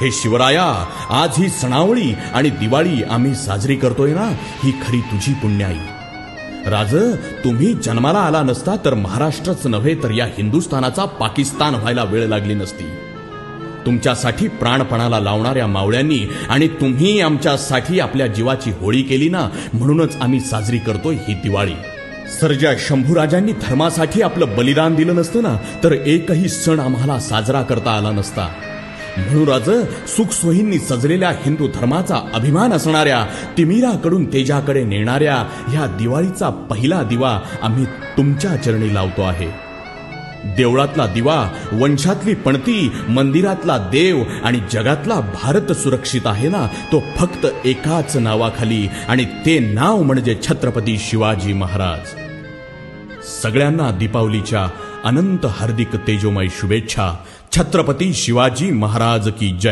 हे शिवराया, आज ही सणावळी आणि दिवाळी आम्ही साजरी करतोय ना, ही खरी तुझी पुण्याई. राज, तुम्ही जन्माला आला नसता तर महाराष्ट्रच नव्हे तर या हिंदुस्थानाचा पाकिस्तान व्हायला वेळ लागली नसती. तुमच्यासाठी प्राणपणाला लावणाऱ्या मावळ्यांनी आणि तुम्ही आमच्यासाठी आपल्या जीवाची होळी केली ना, म्हणूनच आम्ही साजरी करतोय ही दिवाळी. सर्जा शंभूराजांनी धर्मासाठी आपलं बलिदान दिलं नसतं ना, तर एकही सण आम्हाला साजरा करता आला नसता. म्हणून राज, सुखसोयींनी सजलेल्या हिंदू धर्माचा अभिमान असणाऱ्या तिमिराकडून तेजाकडे नेणाऱ्या ह्या दिवाळीचा पहिला दिवा आम्ही तुमच्या चरणी लावतो आहे. देवळातला दिवा, वंशातली पणती, मंदिरातला देव आणि जगातला भारत सुरक्षित आहे ना, तो फक्त एकाच नावाखाली, आणि ते नाव म्हणजे छत्रपती शिवाजी महाराज. सगळ्यांना दीपावलीच्या अनंत हार्दिक तेजोमय शुभेच्छा. छत्रपती शिवाजी महाराज की जय.